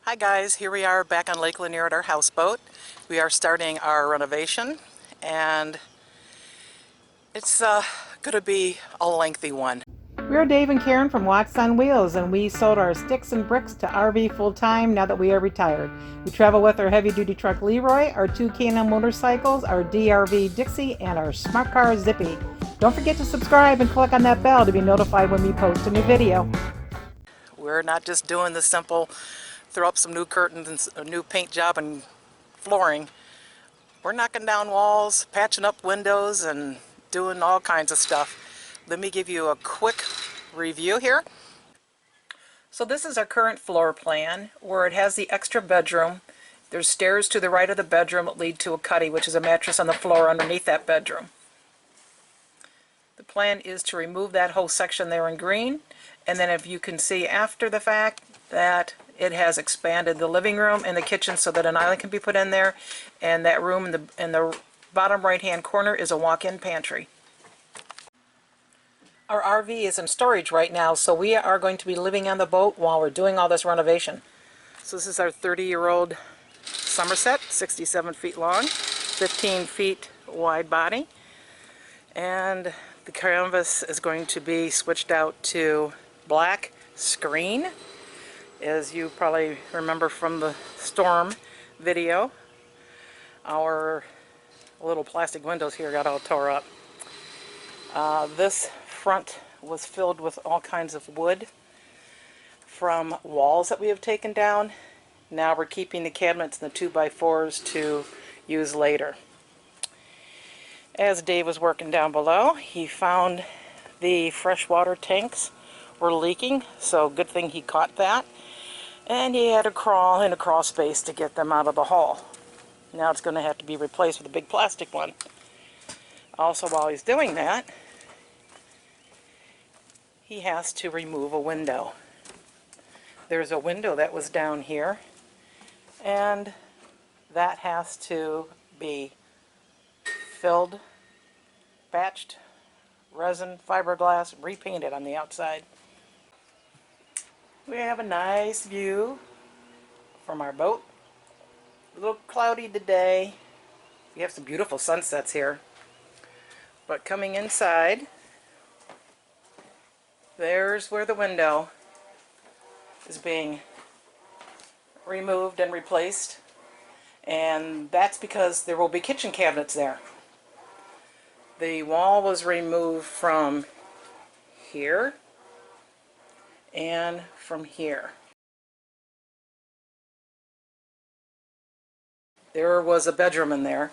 Hi guys, here we are back on Lake Lanier at our houseboat. We are starting our renovation and it's going to be a lengthy one. We're Dave and Karen from Watts on Wheels, and we sold our sticks and bricks to RV full-time now that we are retired. We travel with our heavy-duty truck Leroy, our two K&N motorcycles, our DRV Dixie, and our smart car Zippy. Don't forget to subscribe and click on that bell to be notified when we post a new video. We're not just doing the simple throw up some new curtains and a new paint job and flooring. We're knocking down walls, patching up windows, and doing all kinds of stuff. Let me give you a quick review here. So this is our current floor plan where it has the extra bedroom. There's stairs to the right of the bedroom that lead to a cuddy, which is a mattress on the floor underneath that bedroom. The plan is to remove that whole section there in green, and then if you can see after the fact that it has expanded the living room and the kitchen so that an island can be put in there, and that room in the bottom right hand corner is a walk-in pantry. Our RV is in storage right now, so we are going to be living on the boat while we're doing all this renovation. So this is our 30-year-old Summerset, 67 feet long, 15 feet wide body, and the canvas is going to be switched out to black screen. As you probably remember from the storm video, our little plastic windows here got all tore up. This front was filled with all kinds of wood from walls that we have taken down. Now we're keeping the cabinets and the 2x4s to use later. As Dave was working down below, he found the freshwater tanks were leaking, so good thing he caught that. And he had to crawl in a crawl space to get them out of the hole. Now it's going to have to be replaced with a big plastic one. Also, while he's doing that, he has to remove a window. There's a window that was down here, and that has to be filled, patched, resin, fiberglass, repainted on the outside. We have a nice view from our boat. A little cloudy today. We have some beautiful sunsets here. But coming inside, there's where the window is being removed and replaced. And that's because there will be kitchen cabinets there. The wall was removed from here and from here. There was a bedroom in there,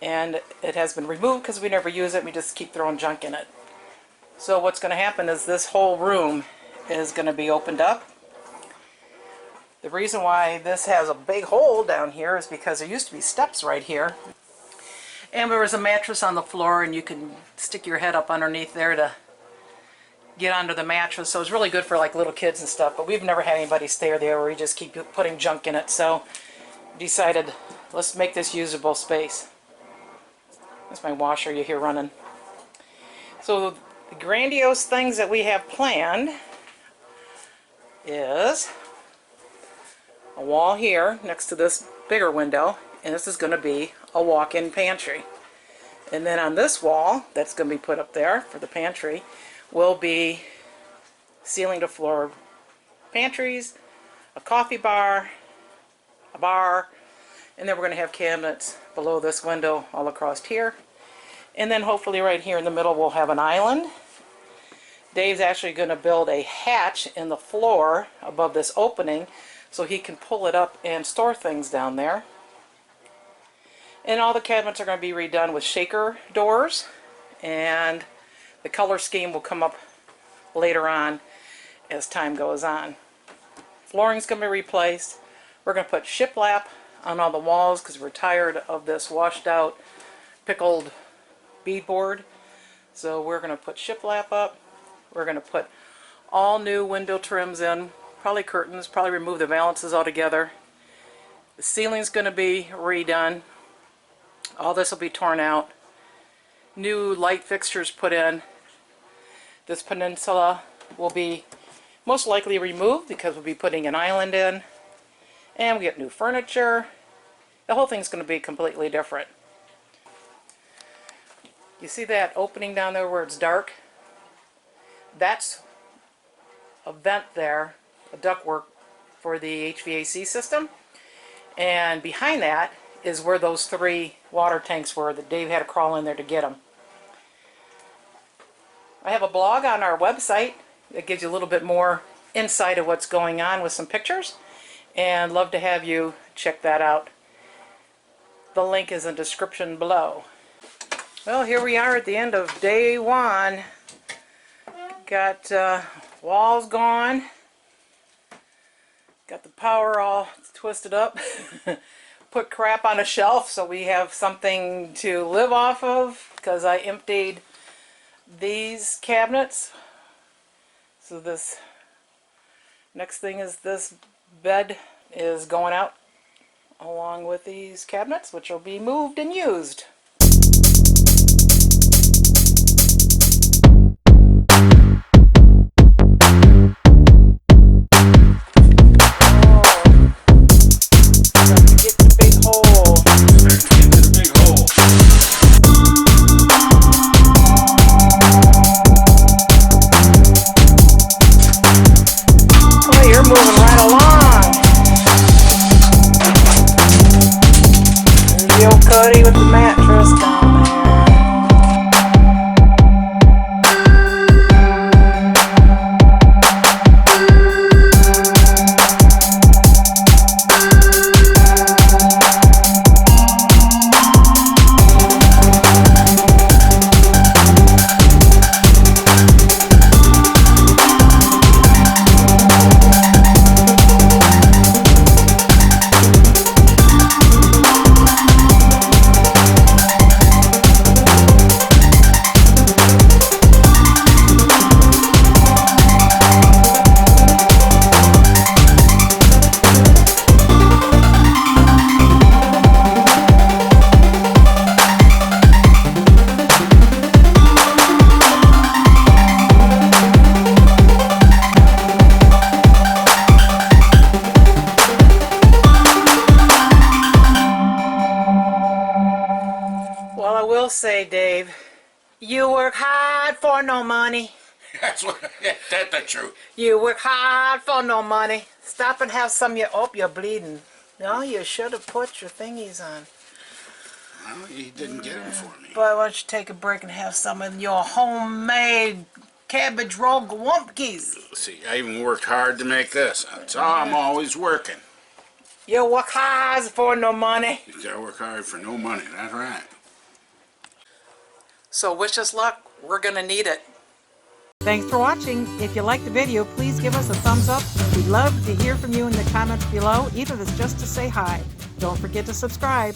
and it has been removed because we never use it. We just keep throwing junk in it. So what's going to happen is this whole room is going to be opened up. The reason why this has a big hole down here is because there used to be steps right here, and there was a mattress on the floor, and you can stick your head up underneath there to get under the mattress. So it's really good for like little kids and stuff, but we've never had anybody stay there where we just keep putting junk in it. So decided, let's make this usable space. That's my washer you hear running. So the grandiose things that we have planned is a wall here next to this bigger window, and this is going to be a walk-in pantry. And then on this wall that's going to be put up there for the pantry will be ceiling to floor pantries, a coffee bar, a bar, and then we're going to have cabinets below this window all across here. And then hopefully right here in the middle we'll have an island. Dave's actually going to build a hatch in the floor above this opening so he can pull it up and store things down there. And all the cabinets are going to be redone with shaker doors, and the color scheme will come up later on as time goes on. Flooring's going to be replaced. We're going to put shiplap on all the walls because we're tired of this washed out pickled beadboard. So we're going to put shiplap up. We're going to put all new window trims in, probably curtains, probably remove the valances altogether. The ceiling's going to be redone. All this will be torn out. New light fixtures put in. This peninsula will be most likely removed because we'll be putting an island in. And we get new furniture. The whole thing's going to be completely different. You see that opening down there where it's dark? That's a vent there, a ductwork for the HVAC system. And behind that is where those 3 water tanks were that Dave had to crawl in there to get them. I have a blog on our website that gives you a little bit more insight of what's going on with some pictures, and love to have you check that out. The link is in the description below. Well, here we are at the end of day 1. Got walls gone. Got the power all twisted up. Put crap on a shelf so we have something to live off of, because I emptied these cabinets. So this next thing is this bed is going out along with these cabinets, which will be moved and used. With the mattress down there. Well, I will say, Dave, you work hard for no money. That's the truth. You work hard for no money. Stop and have some of your... Oh, you're bleeding. No, you should have put your thingies on. Well, he didn't get them for me. But why don't you take a break and have some of your homemade 𝗩𝗟𝗔𝗬𝗟𝗀𝗧𝗦. See, I even worked hard to make this. That's all. I'm always working. You work hard for no money. You gotta work hard for no money. That's right. So wish us luck. We're gonna need it. Thanks for watching. If you liked the video, please give us a thumbs up. We'd love to hear from you in the comments below, even if it's just to say hi. Don't forget to subscribe.